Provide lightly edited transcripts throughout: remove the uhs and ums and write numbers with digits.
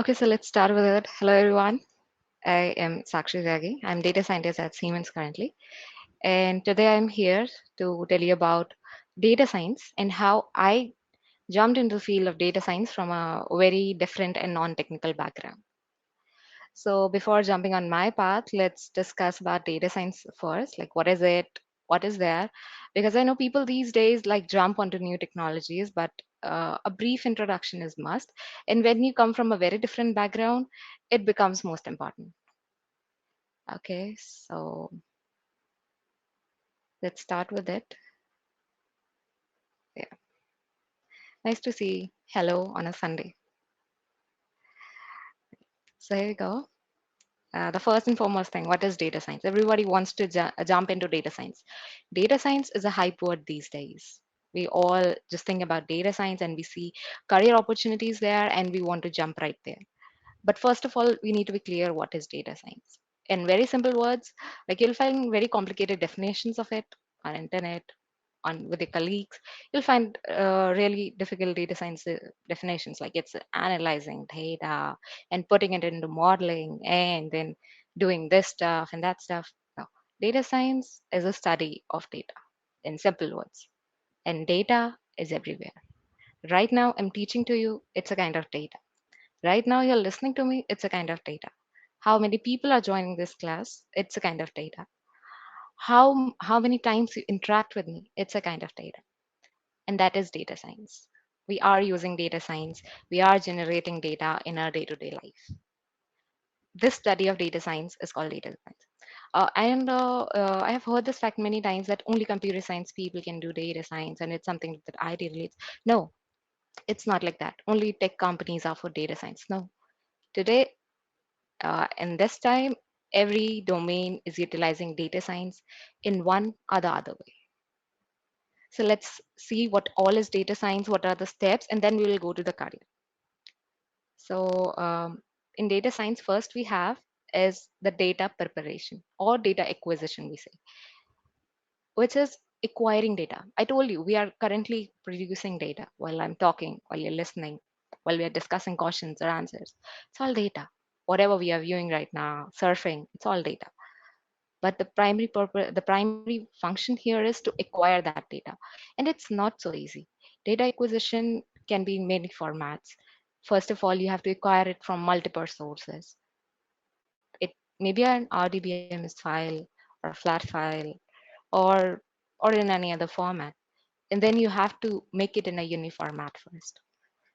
Okay, so let's start with it. Hello, everyone. I am Sakshi Tyagi. I'm data scientist at Siemens currently, and today I'm here to tell you about data science and how I jumped into the field of data science from a very different and non-technical background. So before jumping on my path, let's discuss about data science first. Like, what is it? What is there? Because I know people these days like jump onto new technologies, but a brief introduction is must. And when you come from a very different background, it becomes most important. Okay, so let's start with it. Yeah, nice to see. Hello on a Sunday. So here we go. The first and foremost thing, what is data science? Everybody wants to jump into data science. Data science is a hype word these days. We all just think about data science and we see career opportunities there and we want to jump right there. But first of all, we need to be clear what is data science. In very simple words, like you'll find very complicated definitions of it on internet, on with your colleagues. You'll find really difficult data science definitions, like it's analyzing data and putting it into modeling and then doing this stuff and that stuff. No, data science is a study of data in simple words, and data is everywhere. Right now, I'm teaching to you, it's a kind of data. Right now, you're listening to me, it's a kind of data. How many people are joining this class? It's a kind of data. How many times you interact with me? It's a kind of data. And that is data science. We are using data science. We are generating data in our day-to-day life. This study of data science is called data science. And I have heard this fact many times that only computer science people can do data science and it's something that IT relates. No, it's not like that. Only tech companies are for data science. No. Today, in this time, every domain is utilizing data science in one or the other way. So let's see what all is data science, what are the steps, and then we will go to the career. So in data science, first we have is the data preparation or data acquisition, we say, which is acquiring data. I told you we are currently producing data while I'm talking, while you're listening, while we are discussing questions or answers. It's all data. Whatever we are viewing right now, surfing, it's all data. But the primary purpose, the primary function here is to acquire that data, and it's not so easy. Data acquisition can be in many formats. First of all, you have to acquire it from multiple sources. It maybe an RDBMS file or a flat file or or in any other format, and then you have to make it in a uniform format first.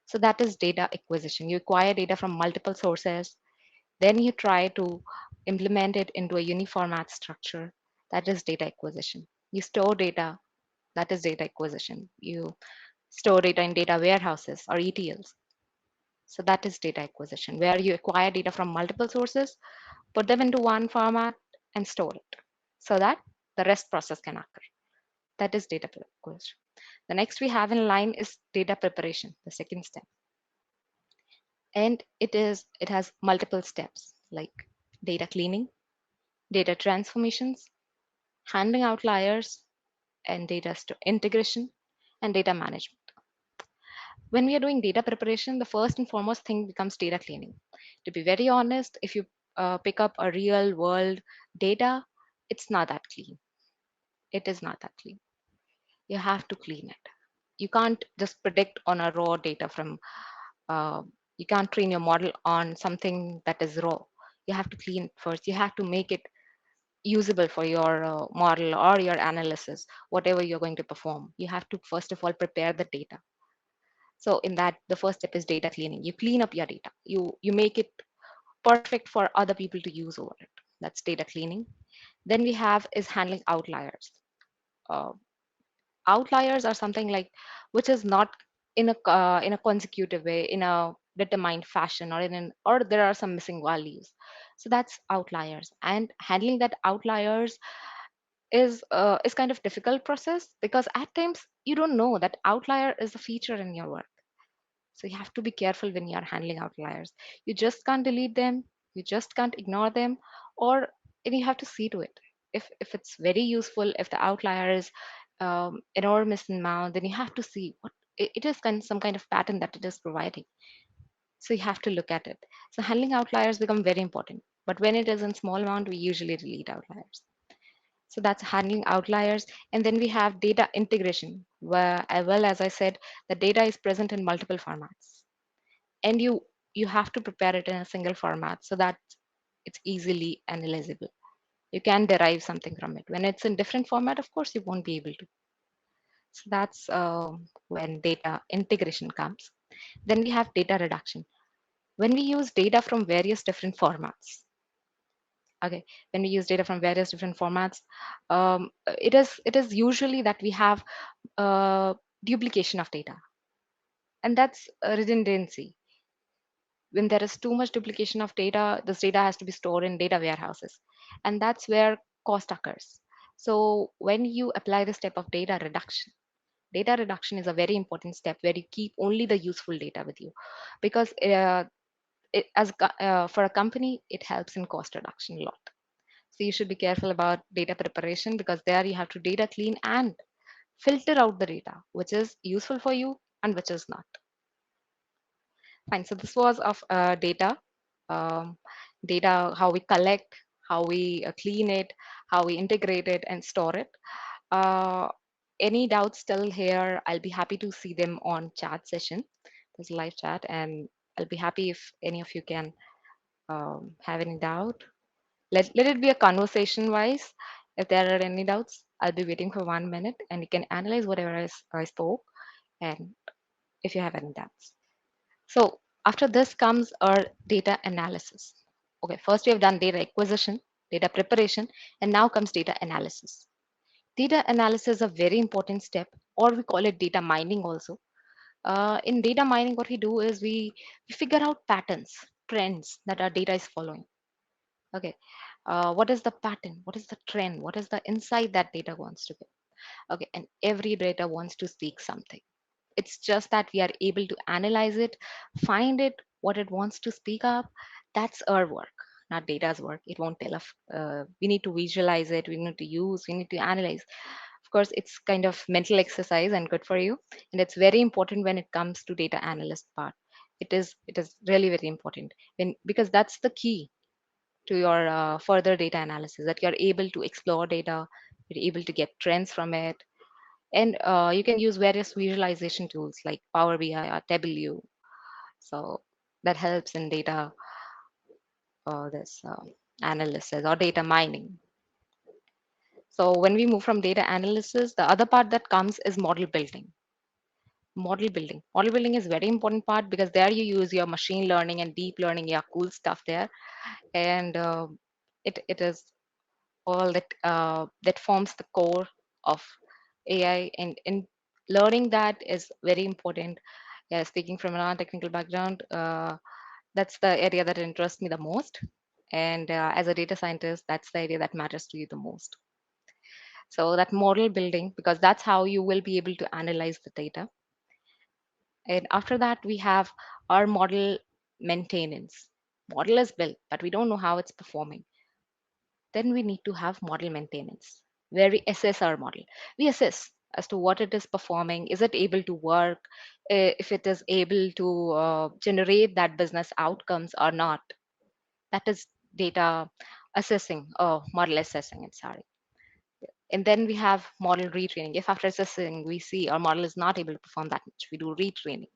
So that is data acquisition. You acquire data from multiple sources, then you try to implement it into a uniform format structure. That is data acquisition. You store data. That is data acquisition. You store data in data warehouses or ETLs. So that is data acquisition, where you acquire data from multiple sources, put them into one format, and store it so that the rest process can occur. That is data acquisition. The next we have in line is data preparation, the second step. And it has multiple steps like data cleaning, data transformations, handling outliers, and data integration and data management. When we are doing data preparation, the first and foremost thing becomes data cleaning. To be very honest, if you pick up a real world data, it's not that clean. It is not that clean. You have to clean it. You can't just predict on a raw data from, uh, you can't train your model on something that is raw. You have to clean it first. You have to make it usable for your model or your analysis, whatever you're going to perform. You have to, first of all, prepare the data. So in that, the first step is data cleaning. You clean up your data. You make it perfect for other people to use over it. That's data cleaning. Then we have is handling outliers. Uh, Outliers are something like which is not in a consecutive way, in a determined fashion, or or there are some missing values. So that's outliers, and handling that outliers is kind of difficult process because at times you don't know that outlier is a feature in your work. So you have to be careful when you are handling outliers. You just can't delete them, you just can't ignore them, or and you have to see to it. If it's very useful, if the outlier is enormous in amount, then you have to see what it is some kind of pattern that it is providing. So you have to look at it. So handling outliers become very important. But when it is in small amount, we usually delete outliers. So that's handling outliers. And then we have data integration, where, well, as I said, the data is present in multiple formats. And you have to prepare it in a single format so that it's easily analyzable. You can derive something from it. When it's in different format, of course, you won't be able to. So that's when data integration comes. Then we have data reduction. When we use data from various different formats, okay, when we use data from various different formats, it is usually that we have duplication of data, and that's a redundancy. When there is too much duplication of data, this data has to be stored in data warehouses, and that's where cost occurs. So when you apply the step of data reduction is a very important step where you keep only the useful data with you, because for a company, it helps in cost reduction a lot. So you should be careful about data preparation, because there you have to data clean and filter out the data which is useful for you and which is not. Fine. So this was of um, data, how we collect, how we clean it, how we integrate it and store it. Uh, any doubts still here? I'll be happy to see them on chat session. There's a live chat, and I'll be happy if any of you can have any doubt. Let it be a conversation wise. If there are any doubts, I'll be waiting for 1 minute and you can analyze whatever I spoke, and if you have any doubts. So after this comes our data analysis. Okay, first we have done data acquisition, data preparation, and now comes data analysis. Data analysis is a very important step, or we call it data mining also. In data mining, what we do is we figure out patterns, trends that our data is following. Okay, what is the pattern? What is the trend? What is the insight that data wants to give? Okay, and every data wants to speak something. It's just that we are able to analyze it, find it, what it wants to speak up. That's our work, not data's work. It won't tell us. We need to visualize it. We need to use. We need to analyze. Of course, it's kind of mental exercise and good for you. And it's very important when it comes to data analyst part. It is really very important because that's the key to your further data analysis, that you're able to explore data, you're able to get trends from it, and you can use various visualization tools like Power BI or Tableau. So that helps in data this analysis or data mining. So when we move from data analysis, the other part that comes is model building. Model building is very important part, because there you use your machine learning and deep learning, yeah, cool stuff there. And it is all that forms the core of AI, and learning that is very important. Yeah, speaking from a non-technical background, that's the area that interests me the most. And as a data scientist, that's the area that matters to you the most. So that model building, because that's how you will be able to analyze the data. And after that, we have our model maintenance. Model is built, but we don't know how it's performing. Then we need to have model maintenance, where we assess our model. We assess as to what it is performing. Is it able to work? If it is able to generate that business outcomes or not. That is data assessing, model assessing, I'm sorry. And then we have model retraining. If after assessing we see our model is not able to perform that much, we do retraining.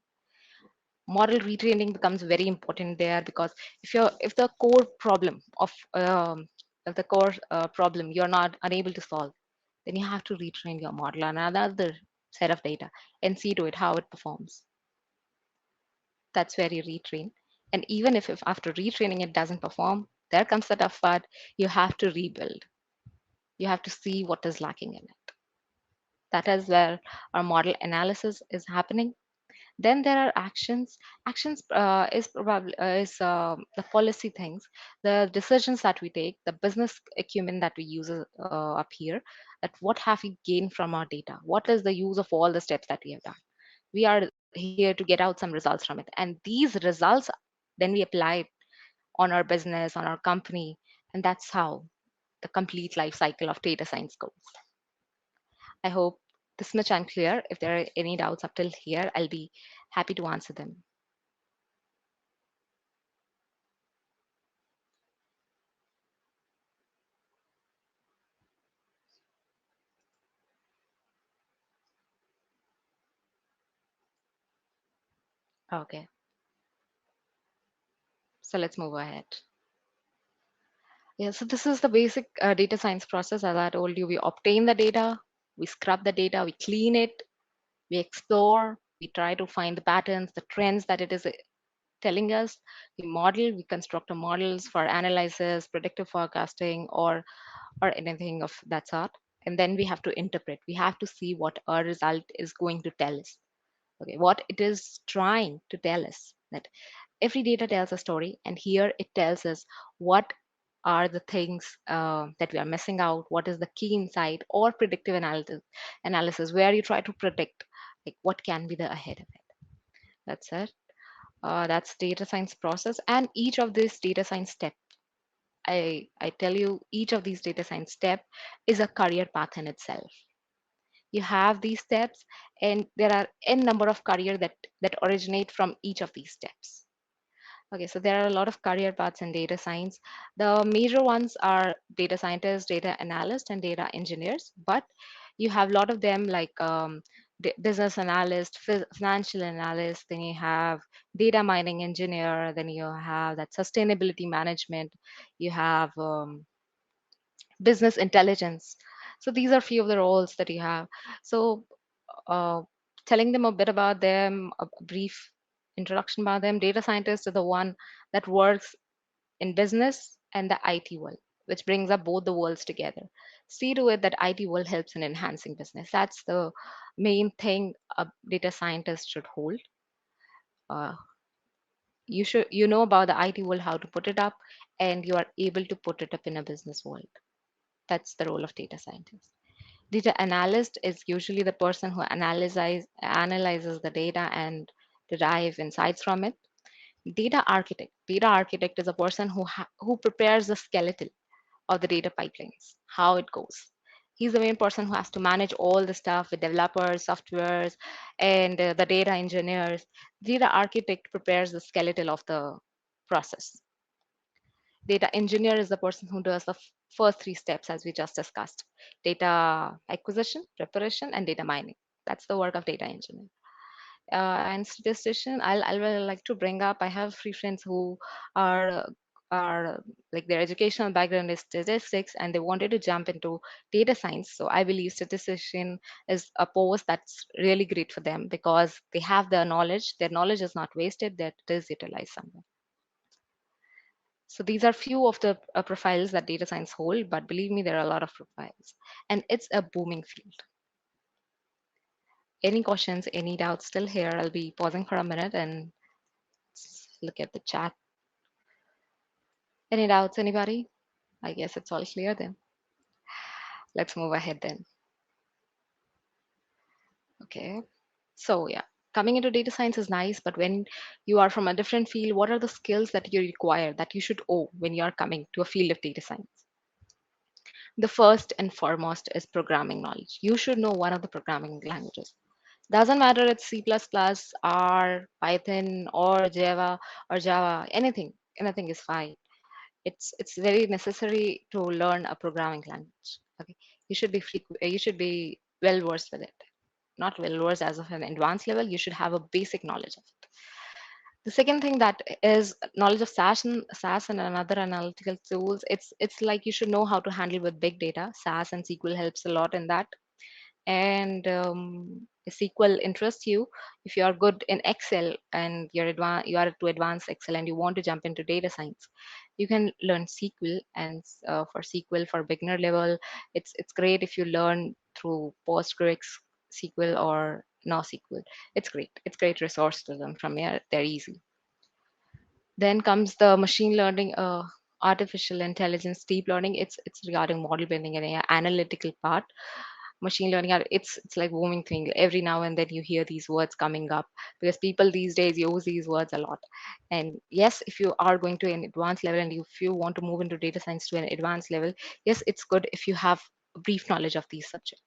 Model retraining becomes very important there, because if the core problem of the core problem you're not unable to solve, then you have to retrain your model on another set of data and see to it how it performs. That's where you retrain. And even if after retraining it doesn't perform, there comes the tough part. You have to rebuild. You have to see what is lacking in it. That is where our model analysis is happening. Then there are actions. Actions is probably is the policy things, the decisions that we take, the business acumen that we use up here. That what have we gained from our data? What is the use of all the steps that we have done? We are here to get out some results from it, and these results then we apply it on our business, on our company, and that's how the complete life cycle of data science goes. I hope this much I'm clear. If there are any doubts up till here, I'll be happy to answer them. Okay, so let's move ahead. Yeah, so this is the basic data science process. As I told you, we obtain the data, we scrub the data, we clean it, we explore, we try to find the patterns, the trends that it is telling us. We model, we construct the models for analysis, predictive forecasting, or anything of that sort. And then we have to interpret. We have to see what our result is going to tell us. Okay, what it is trying to tell us. That every data tells a story, and here it tells us what are the things that we are missing out. What is the key insight or predictive analysis where you try to predict like what can be the ahead of it. That's it. That's data science process, and each of these data science step. I tell you, each of these data science step is a career path in itself. You have these steps, and there are n number of career that originate from each of these steps. Okay, so there are a lot of career paths in data science. The major ones are data scientists, data analysts, and data engineers. But you have a lot of them like business analyst, financial analyst. Then you have data mining engineer. Then you have that sustainability management. You have business intelligence. So these are few of the roles that you have. So uh, telling them a bit about them, a brief introduction about them. Data scientists are the one that works in business and the IT world, which brings up both the worlds together. See to it that IT world helps in enhancing business. That's the main thing a data scientist should hold. Uh, you know about the IT world, how to put it up, and you are able to put it up in a business world. That's the role of data scientist. Data analyst is usually the person who analyzes the data and derive insights from it. Data architect is a person who prepares the skeleton of the data pipelines, how it goes. He's the main person who has to manage all the stuff with developers, softwares, and the data engineers. Data architect prepares the skeleton of the process. Data engineer is the person who does the first three steps, as we just discussed: data acquisition, preparation, and data mining. That's the work of data engineer. And statistician, I'll really like to bring up. I have three friends who are are like their educational background is statistics, and they wanted to jump into data science. So I believe statistician is a post that's really great for them because they have the knowledge. Their knowledge is not wasted; that it is utilized somewhere. So these are few of the profiles that data science hold, but believe me, there are a lot of profiles, and it's a booming field. Any questions, any doubts still here? I'll be pausing for a minute and look at the chat. Any doubts, anybody? I guess it's all clear then. Let's move ahead then. Okay. So yeah, coming into data science is nice, but when you are from a different field, what are the skills that you require that you should owe when you are coming to a field of data science? The first and foremost is programming knowledge. You should know one of the programming languages. Doesn't matter it's C++, R, Python, or Java, anything is fine. It's very necessary to learn a programming language. Okay, you should be well versed with it. Not well versed as of an advanced level. You should have a basic knowledge of it. The second thing that is knowledge of SAS and another analytical tools. It's like you should know how to handle with big data. SAS and SQL helps a lot in that. And SQL interests you, if you are good in Excel and you are to advanced Excel and you want to jump into data science, you can learn SQL. And for SQL for beginner level, it's great if you learn through Postgres SQL or NoSQL. It's great. It's great resource to learn from here. They're easy. Then comes the machine learning, artificial intelligence, deep learning. It's regarding model building and AI analytical part. Machine learning, it's like booming thing. Every now and then you hear these words coming up because people these days use these words a lot. And yes, if you are going to an advanced level and if you want to move into data science to an advanced level, yes, it's good if you have a brief knowledge of these subjects.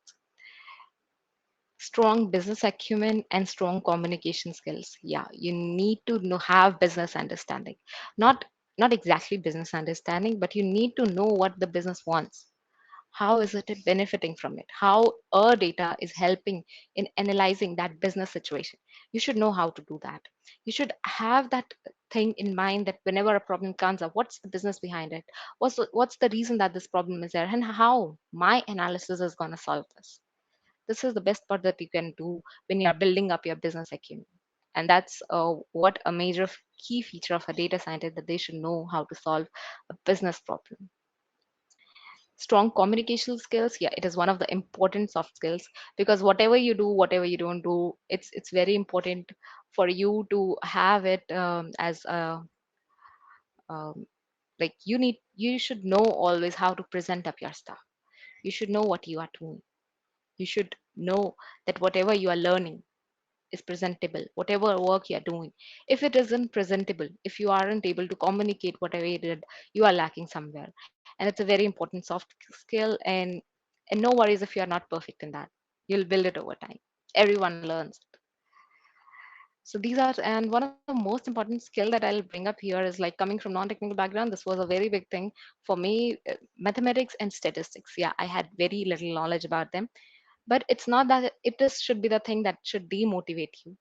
Strong business acumen and strong communication skills. Yeah, you need to know, have business understanding. Not not exactly business understanding, but you need to know what the business wants, How is it benefiting from it? How our data is helping in analyzing that business situation? You should know how to do that. You should have that thing in mind that whenever a problem comes up, what's the business behind it? What's the reason that this problem is there, and how my analysis is going to solve this? This is the best part that you can do when you are building up your business acumen. And that's what a major key feature of a data scientist, that they should know how to solve a business problem. Strong communication skills, yeah, it is one of the important soft skills, because whatever you do, whatever you don't do, it's very important for you to have it as a um, like you should know always how to present up your stuff. You should know what you are doing. You should know that whatever you are learning is presentable, whatever work you're doing. If it isn't presentable, if you aren't able to communicate whatever you did, you are lacking somewhere. And it's a very important soft skill, and no worries if you're not perfect in that. You'll build it over time. Everyone learns it. So these are, and one of the most important skill that I'll bring up here is like, coming from non-technical background, this was a very big thing for me. Mathematics and statistics, yeah, I had very little knowledge about them, but it's not that it is should be the thing that should demotivate you.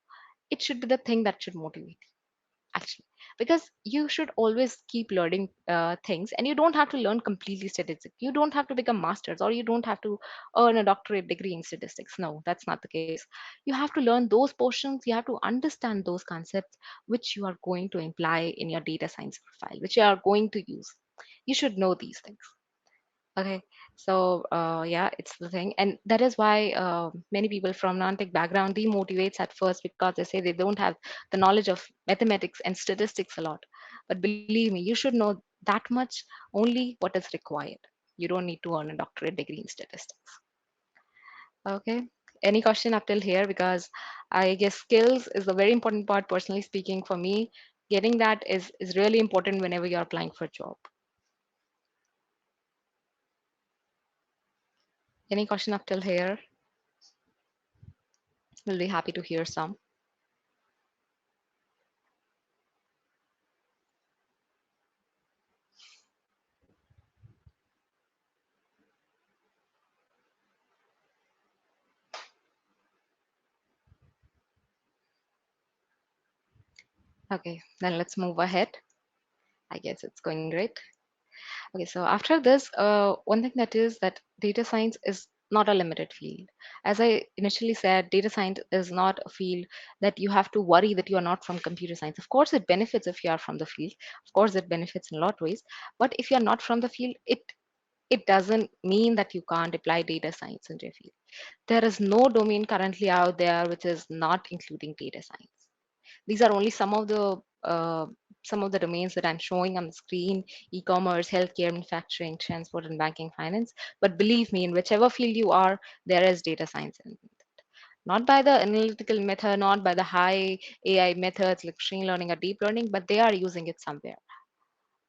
It should be the thing that should motivate you, actually, because you should always keep learning things, and you don't have to learn completely statistics. You don't have to become masters, or you don't have to earn a doctorate degree in statistics. No, that's not the case. You have to learn those portions. You have to understand those concepts which you are going to imply in your data science profile, which you are going to use. You should know these things. Okay, so yeah, it's the thing, and that is why many people from non-tech background demotivates at first, because they say they don't have the knowledge of mathematics and statistics a lot. But believe me, you should know that much, only what is required. You don't need to earn a doctorate degree in statistics. Okay, any question up till here? Because I guess skills is a very important part. Personally speaking, for me, getting that is really important whenever you're applying for a job. Any question up till here? We'll be happy to hear some. Okay, then let's move ahead. I guess it's going great. Okay, so after this, one thing that is that data science is not a limited field. As I initially said, data science is not a field that you have to worry that you are not from computer science. Of course, it benefits if you are from the field. Of course, it benefits in a lot of ways. But if you are not from the field, it doesn't mean that you can't apply data science in your field. There is no domain currently out there which is not including data science. These are only some of the domains that I'm showing on the screen: e-commerce, healthcare, manufacturing, transport, and banking, finance. But believe me, in whichever field you are, there is data science in it. Not by the analytical method, not by the high AI methods like machine learning or deep learning, but they are using it somewhere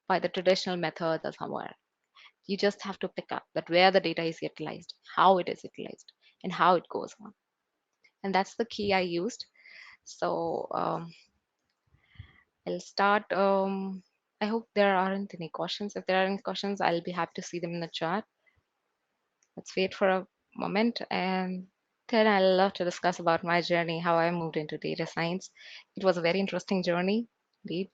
by the traditional methods or somewhere. You just have to pick up that where the data is utilized, how it is utilized, and how it goes on. And that's the key I used. So I'll start. I hope there aren't any questions. If there are any questions, I'll be happy to see them in the chat. Let's wait for a moment, and then I'll love to discuss about my journey, how I moved into data science. It was a very interesting journey, indeed,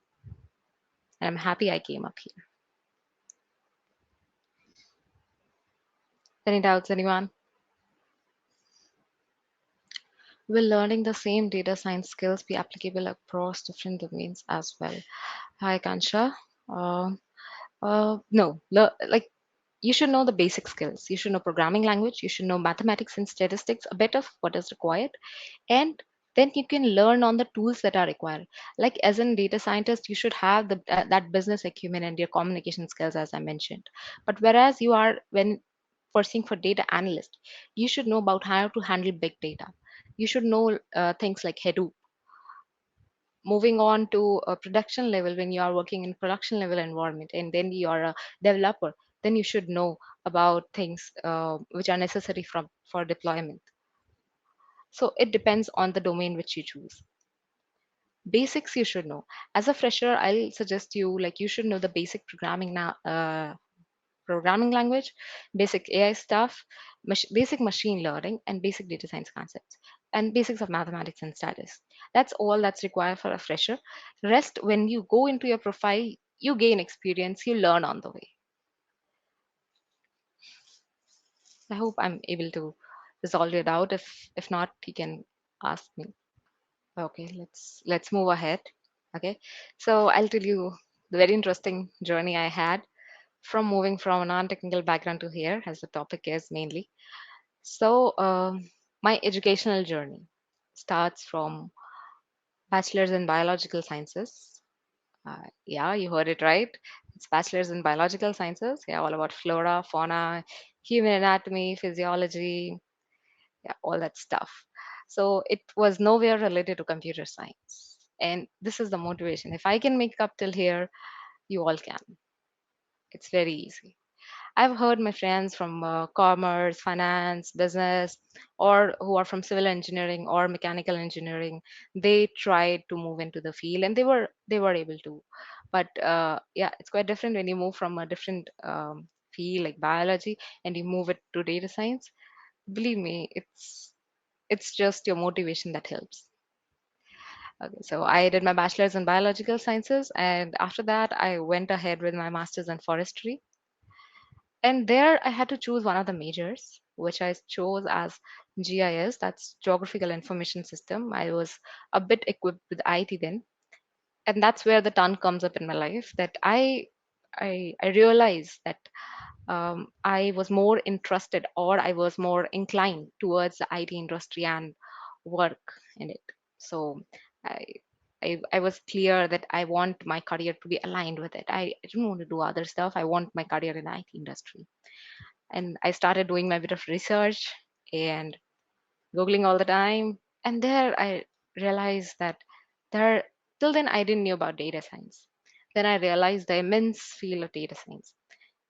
and I'm happy I came up here. Any doubts, anyone? Will learning the same data science skills be applicable across different domains as well? Hi, Kansha. Um, no, like you should know the basic skills. You should know programming language. You should know mathematics and statistics, a bit of what is required, and then you can learn on the tools that are required. Like as in data scientist, you should have that business acumen and your communication skills, as I mentioned. But whereas you are when pursuing for data analyst, you should know about how to handle big data. You should know things like Hadoop. Moving on to a production level, when you are working in production level environment and then you are a developer, then you should know about things which are necessary for deployment. So it depends on the domain which you choose. Basics you should know. As a fresher, I'll suggest you, like, you should know the basic programming now, programming language, basic AI stuff, basic machine learning, and basic data science concepts, and basics of mathematics and statistics. That's all that's required for a fresher. Rest, when you go into your profile, you gain experience, you learn on the way. I hope I'm able to resolve your doubt. If not, you can ask me. Okay, let's move ahead. Okay, so I'll tell you the very interesting journey I had from moving from a non-technical background to here, as the topic is mainly. So my educational journey starts from bachelor's in biological sciences. Yeah, you heard it right. It's bachelor's in biological sciences. Yeah, all about flora, fauna, human anatomy, physiology, yeah, all that stuff. So it was nowhere related to computer science. And this is the motivation. If I can make up till here, you all can. It's very easy. I've heard my friends from commerce, finance, business, or who are from civil engineering or mechanical engineering. They tried to move into the field, and they were able to. But yeah, it's quite different when you move from a different field like biology and you move it to data science. Believe me, it's just your motivation that helps. Okay, so I did my bachelor's in biological sciences, and after that, I went ahead with my master's in forestry. And there, I had to choose one of the majors, which I chose as GIS, that's Geographical Information System. I was a bit equipped with IT then, and that's where the ton comes up in my life. That I realized that I was more interested, or I was more inclined towards the IT industry and work in it. So I, I was clear that I want my career to be aligned with it. I don't want to do other stuff. I want my career in the IT industry. And I started doing my bit of research and Googling all the time. And there I realized that there, till then I didn't know about data science. Then I realized the immense field of data science,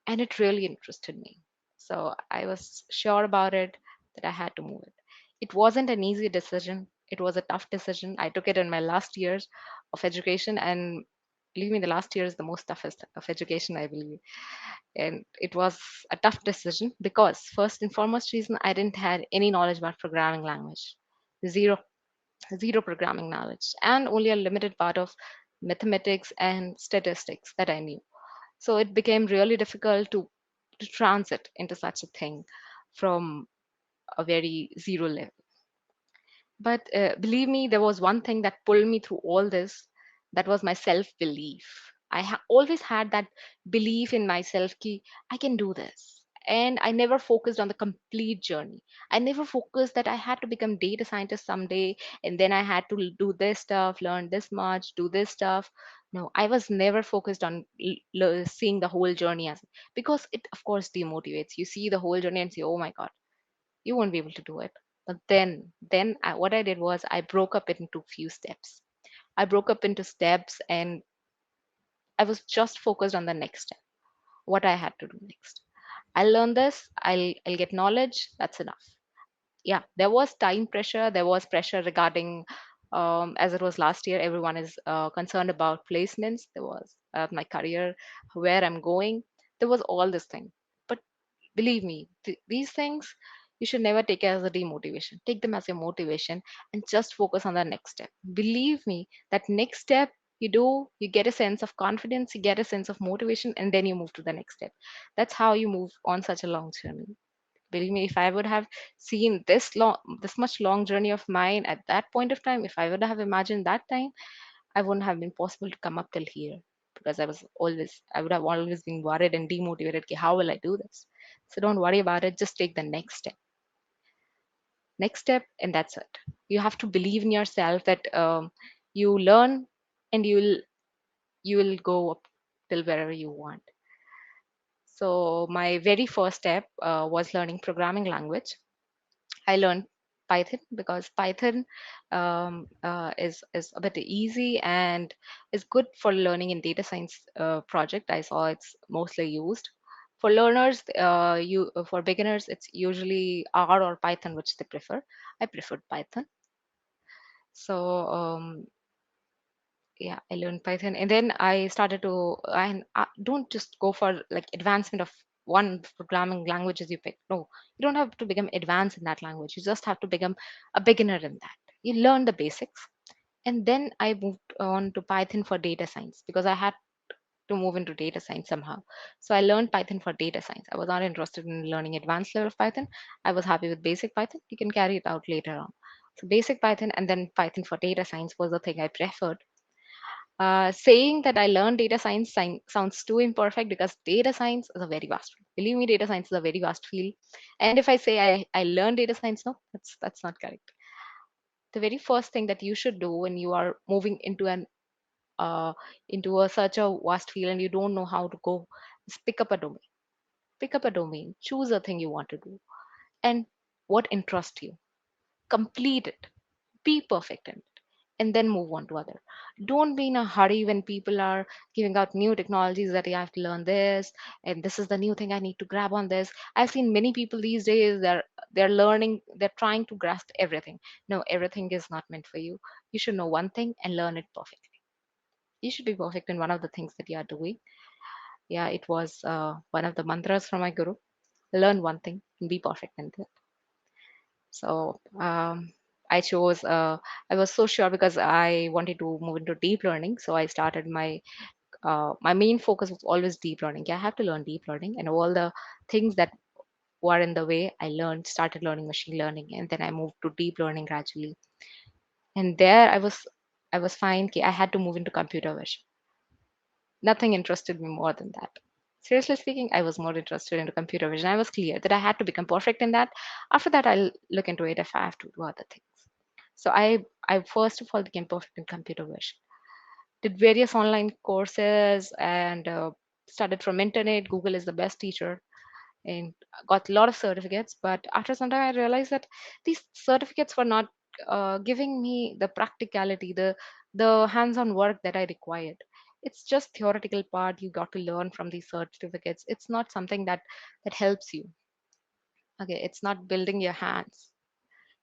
and it really interested me. So I was sure about it that I had to move it. It wasn't an easy decision. It was a tough decision. I took it in my last years of education, and believe me, the last year is the most toughest of education, I believe. And it was a tough decision because, first and foremost reason, I didn't have any knowledge about programming language. Zero, zero programming knowledge, and only a limited part of mathematics and statistics that I knew. So it became really difficult to transit into such a thing from a very zero level. But believe me, there was one thing that pulled me through all this. That was my self belief. Always had that belief in myself ki I can do this. And I never focused on the complete journey. I never focused that I had to become data scientist someday and then I had to do this stuff, learn this much, do this stuff. No, I was never focused on seeing the whole journey as, because it of course demotivates. You see the whole journey and say, oh my God, you won't be able to do it. But what I did was I broke up into few steps. I broke up into steps, and I was just focused on the next step, what I had to do next. I'll learn this, I'll get knowledge, that's enough. Yeah, there was time pressure, there was pressure regarding, as it was last year, everyone is concerned about placements. There was my career, where I'm going. There was all this thing. But believe me, these things you should never take as a demotivation. Take them as your motivation and just focus on the next step. Believe me, that next step you do, you get a sense of confidence, you get a sense of motivation, and then you move to the next step. That's how you move on such a long journey. Believe me, if I would have seen this much long journey of mine at that point of time, if I would have imagined that time, I wouldn't have been possible to come up till here, because I would have always been worried and demotivated. Ki, how will I do this? So don't worry about it. Just take the next step, and that's it. You have to believe in yourself that you learn and you will go up till wherever you want. So my very first step was learning programming language. I learned Python because Python is a bit easy and is good for learning in data science project. I saw it's mostly used for learners. You For beginners, it's usually R or Python, which they prefer. I preferred Python. So yeah, I learned Python, and then I started to. I don't just go for like advancement of one programming languages you pick. No, you don't have to become advanced in that language. You just have to become a beginner in that. You learn the basics. And then I moved on to Python for data science because I had to move into data science somehow. So I learned Python for data science. I was not interested in learning advanced level of Python. I was happy with basic Python. You can carry it out later on. So basic Python and then Python for data science was the thing I preferred. Saying that I learned data science sounds too imperfect because data science is a very vast field. Believe me, data science is a very vast field. And if I say I learned data science, no, that's not correct. The very first thing that you should do when you are moving uh, into such a vast field and you don't know how to go is pick up a domain. Pick up a domain, choose a thing you want to do, and what interests you. Complete it. Be perfect in it, and then move on to other. Don't be in a hurry when people are giving out new technologies that you have to learn this, and this is the new thing I need to grab on this. I've seen many people these days they're learning, they're trying to grasp everything. No, everything is not meant for you. You should know one thing and learn it perfectly. You should be perfect in one of the things that you are doing. Yeah, it was one of the mantras from my guru. Learn one thing and be perfect in it. So I chose. I was so sure because I wanted to move into deep learning. So I started my main focus was always deep learning. Yeah, I have to learn deep learning and all the things that were in the way. I learned, started learning machine learning, and then I moved to deep learning gradually. And there I was fine. Okay, I had to move into computer vision. Nothing interested me more than that. Seriously speaking, I was more interested into computer vision. I was clear that I had to become perfect in that. After that, I'll look into it if I have to do other things. So I first of all became perfect in computer vision. Did various online courses and started from internet. Google is the best teacher and got a lot of certificates. But after some time, I realized that these certificates were not giving me the practicality, the hands-on work that I required. It's just theoretical part you got to learn from these certificates. It's not something that helps you. Okay, it's not building your hands.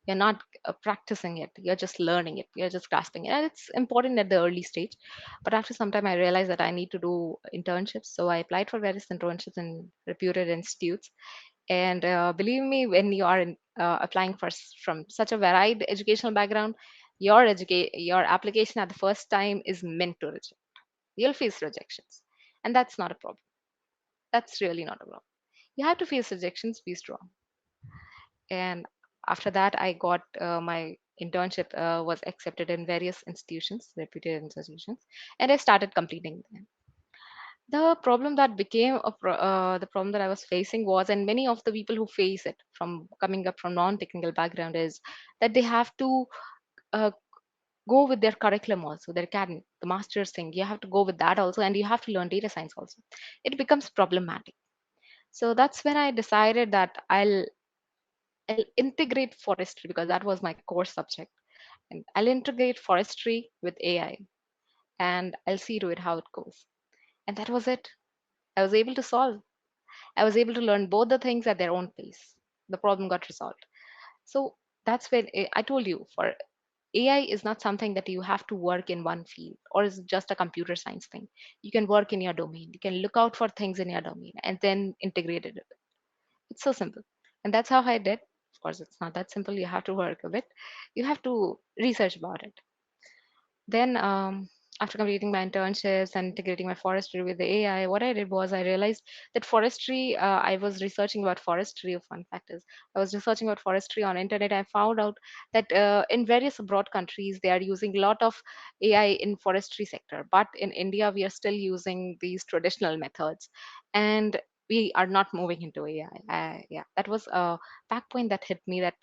You're not practicing it. You're just learning it. You're just grasping it. And it's important at the early stage. But after some time, I realized that I need to do internships. So I applied for various internships in reputed institutes. And believe me, when you are applying from such a varied educational background, your application at the first time is meant to reject. You'll face rejections, and that's not a problem. That's really not a problem. You have to face rejections. Be strong. And after that, I got my internship was accepted in various institutions, reputed institutions, and I started completing them. The problem that became the problem that I was facing was, and many of the people who face it from coming up from non-technical background, is that they have to uh, go with their curriculum also, their academy, the master's thing. You have to go with that also, and you have to learn data science also. It becomes problematic. So that's when I decided that I'll integrate forestry because that was my core subject, and I'll integrate forestry with AI, and I'll see to it how it goes. And that was it. I was able to solve. I was able to learn both the things at their own pace. The problem got resolved. So that's when I told you for AI is not something that you have to work in one field or is just a computer science thing. You can work in your domain. You can look out for things in your domain and then integrate it. It's so simple. And that's how I did. Of course, it's not that simple. You have to work a bit. You have to research about it. Then, after completing my internships and integrating my forestry with the AI, what I did was I realized that forestry. I was researching about forestry. A fun fact is, I was researching about forestry on internet. I found out that in various abroad countries they are using a lot of AI in forestry sector, but in India we are still using these traditional methods, and we are not moving into AI. Yeah, that was a back point that hit me that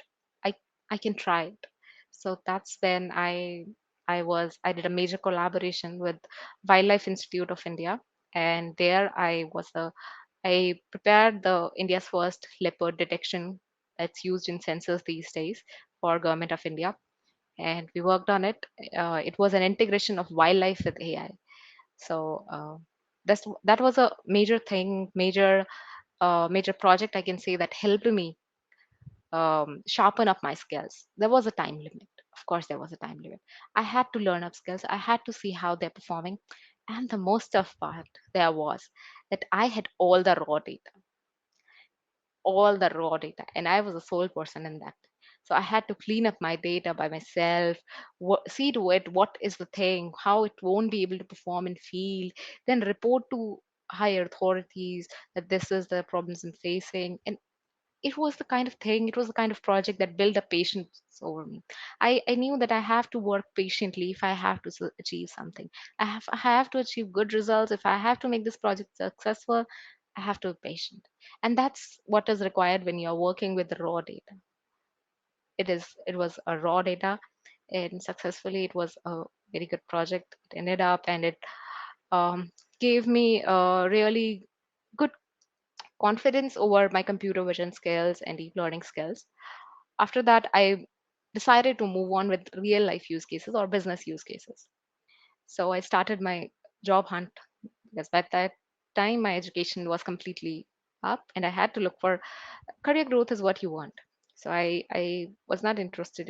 I I can try it. So that's when I did a major collaboration with Wildlife Institute of India, and there I prepared the India's first leopard detection that's used in sensors these days for Government of India, and we worked on it. It was an integration of wildlife with AI. So that was a major thing, major project I can say that helped me sharpen up my skills. There was a time limit. Of course, there was a time limit. I had to learn up skills. I had to see how they're performing. And the most of part there was that I had all the raw data. all the raw data, and I was the sole person in that. So I had to clean up my data by myself, see to it what is the thing, how it won't be able to perform in field, then report to higher authorities that this is the problems I'm facing. And it was the kind of thing, it was the kind of project that built a patience over me. I knew that I have to work patiently if I have to achieve something. I have to achieve good results. If I have to make this project successful, I have to be patient. And that's what is required when you're working with the raw data. It was a raw data, and successfully it was a very good project. It ended up, and it um, gave me a really good confidence over my computer vision skills and deep learning skills. After that, I decided to move on with real life use cases or business use cases. So I started my job hunt, because by that time my education was completely up and I had to look for career growth is what you want. So I was not interested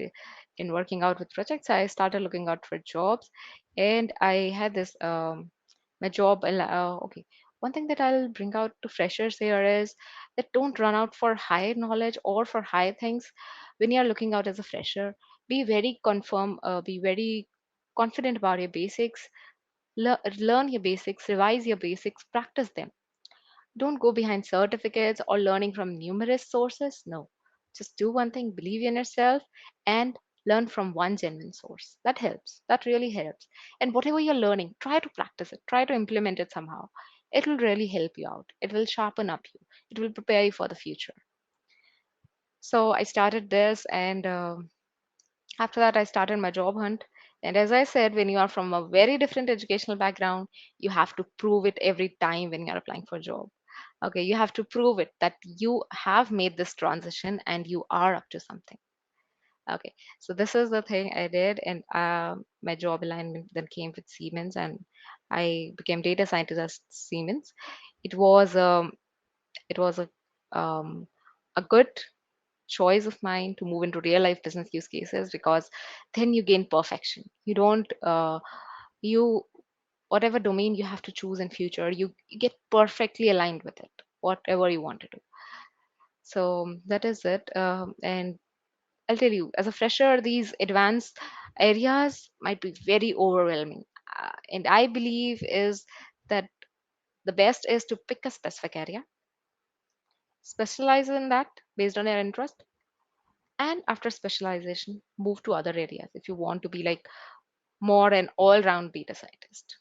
in working out with projects. I started looking out for jobs, and I had this my job. Okay, one thing that I'll bring out to freshers here is that don't run out for high knowledge or for high things when you're looking out as a fresher. Be very confirm. Be very confident about your basics. Learn your basics. Revise your basics. Practice them. Don't go behind certificates or learning from numerous sources. No. Just do one thing, believe in yourself, and learn from one genuine source. That helps. That really helps. And whatever you're learning, try to practice it, try to implement it somehow. It will really help you out. It will sharpen up you, it will prepare you for the future. So I started this, and after that, I started my job hunt. And as I said, when you are from a very different educational background, you have to prove it every time when you're applying for a job. Okay, you have to prove it that you have made this transition and you are up to something. Okay, so this is the thing I did, and my job alignment then came with Siemens, and I became data scientist at Siemens. It was it was a good choice of mine to move into real life business use cases, because then you gain perfection. You don't you whatever domain you have to choose in future, you get perfectly aligned with it, whatever you want to do. So that is it. And I'll tell you, as a fresher, these advanced areas might be very overwhelming. And I believe is that the best is to pick a specific area, specialize in that based on your interest, and after specialization move to other areas if you want to be like more an all-round data scientist.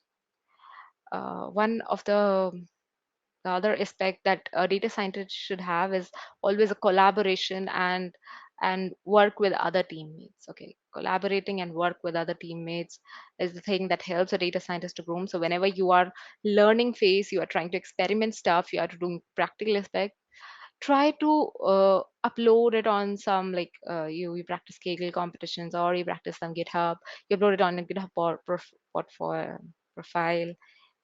One of the other aspect that a data scientist should have is always a collaboration and work with other teammates. Okay, collaborating and work with other teammates is the thing that helps a data scientist to grow. So whenever you are learning phase, you are trying to experiment stuff, you are doing practical aspect, try to upload it on some like you practice Kaggle competitions, or you practice some GitHub, you upload it on a GitHub profile,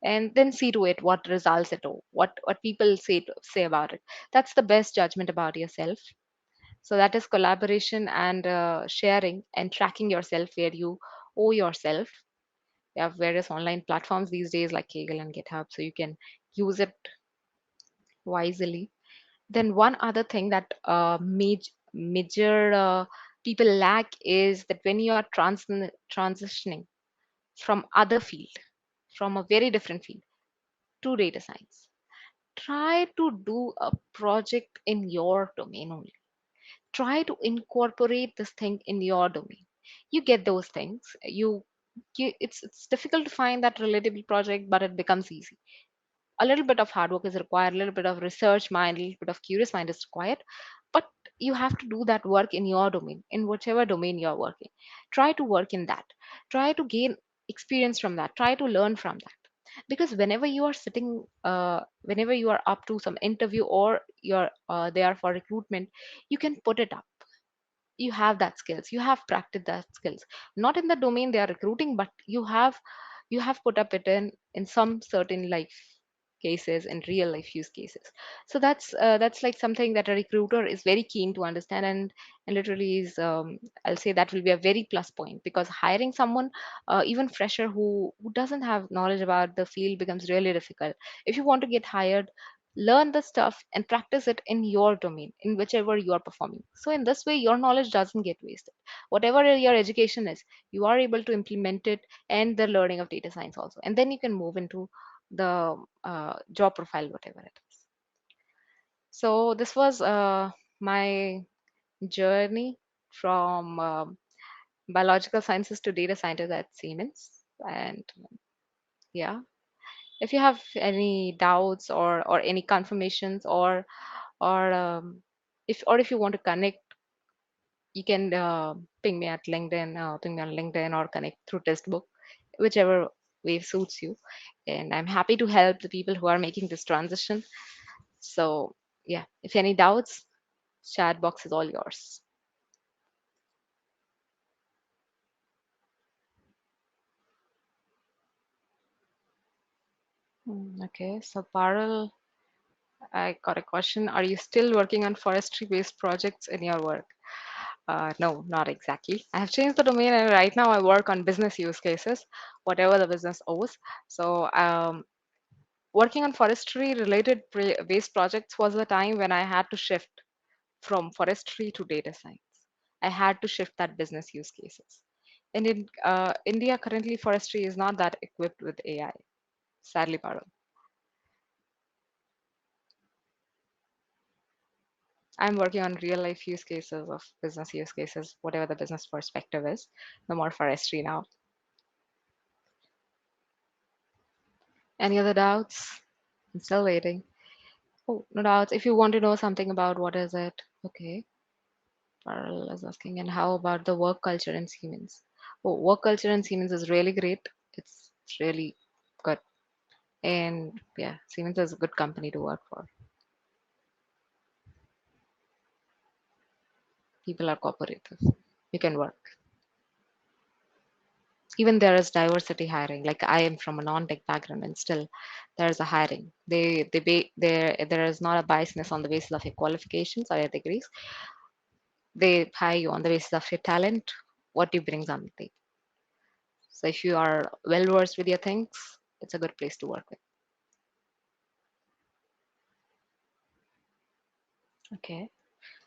and then see to it what results it, or what people say about it. That's the best judgment about yourself. So that is collaboration and sharing and tracking yourself where you owe yourself. You have various online platforms these days like Kaggle and GitHub, so you can use it wisely. Then one other thing that major people lack is that when you are transitioning from other field, from a very different field to data science, try to do a project in your domain only. Try to incorporate this thing in your domain. You get those things. It's difficult to find that relatable project, but it becomes easy. A little bit of hard work is required, a little bit of research mind, a little bit of curious mind is required, but you have to do that work in your domain, in whichever domain you're working. Try to work in that. Try to gain experience from that. Try to learn from that. Because whenever you are sitting, whenever you are up to some interview or you're there for recruitment, you can put it up. You have that skills, you have practiced that skills, not in the domain they are recruiting, but you have put up it in some certain life cases and real life use cases. So that's like something that a recruiter is very keen to understand, and literally is I'll say that will be a very plus point, because hiring someone even fresher who doesn't have knowledge about the field becomes really difficult. If you want to get hired, learn the stuff and practice it in your domain, in whichever you are performing. So in this way, your knowledge doesn't get wasted. Whatever your education is, you are able to implement it, and the learning of data science also, and then you can move into the job profile, whatever it is. So this was my journey from biological sciences to data scientist at Siemens. And yeah, if you have any doubts or any confirmations, or if you want to connect, you can ping me on LinkedIn, or connect through Testbook, whichever way suits you. And I'm happy to help the people who are making this transition. So yeah, if any doubts, chat box is all yours. Okay, so Parul, I got a question. Are you still working on forestry-based projects in your work? No, not exactly. I have changed the domain, and right now I work on business use cases, whatever the business owes. So, working on forestry-related based projects was the time when I had to shift from forestry to data science. I had to shift that business use cases. And in India, currently, forestry is not that equipped with AI, sadly, Parul. I'm working on real life use cases of business use cases, whatever the business perspective is. No more forestry now. Any other doubts? I'm still waiting. Oh, no doubts. If you want to know something about what is it, okay. Parallel is asking, and how about the work culture in Siemens? Oh, work culture in Siemens is really great. It's really good. And yeah, Siemens is a good company to work for. People are cooperative. You can work. Even there is diversity hiring. Like I am from a non-tech background, and still there is a hiring. There is not a biasness on the basis of your qualifications or your degrees. They hire you on the basis of your talent, what you bring on the table. So if you are well versed with your things, it's a good place to work with. Okay.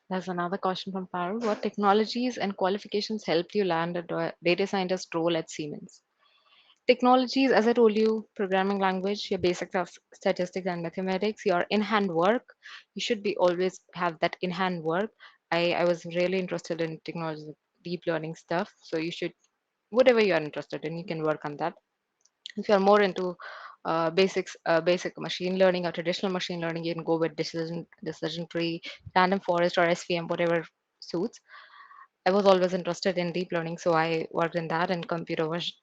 There's another question from Parul. What technologies and qualifications helped you land a data scientist role at Siemens? Technologies, as I told you, programming language, your basics of statistics and mathematics, your in-hand work, you should be always have that in-hand work. I was really interested in technology, deep learning stuff. So you should, whatever you are interested in, you can work on that. If you're more into basic machine learning or traditional machine learning, you can go with decision tree, random forest, or SVM, whatever suits. I was always interested in deep learning, so I worked in that and computer vision.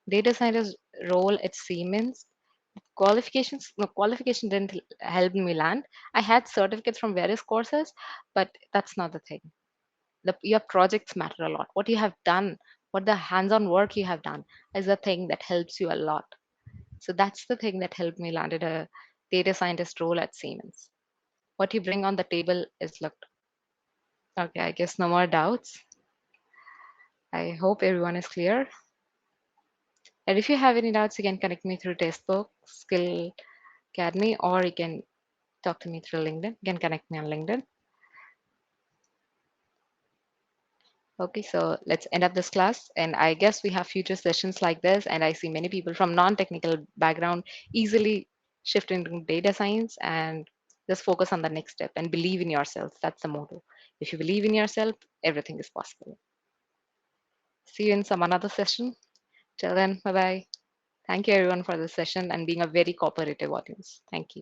Data scientist role at Siemens. Qualifications, no, qualification didn't help me land. I had certificates from various courses, but that's not the thing. Your projects matter a lot. What you have done, what the hands-on work you have done, is the thing that helps you a lot. So that's the thing that helped me landed a data scientist role at Siemens. What you bring on the table is looked. Okay, I guess no more doubts. I hope everyone is clear. And if you have any doubts, you can connect me through Textbook, Skill Academy, or you can talk to me through LinkedIn. You can connect me on LinkedIn. Okay, so let's end up this class. And I guess we have future sessions like this. And I see many people from non-technical background easily shift into data science and just focus on the next step and believe in yourself. That's the motto. If you believe in yourself, everything is possible. See you in some another session. Till then, bye bye. Thank you everyone for this session and being a very cooperative audience. Thank you.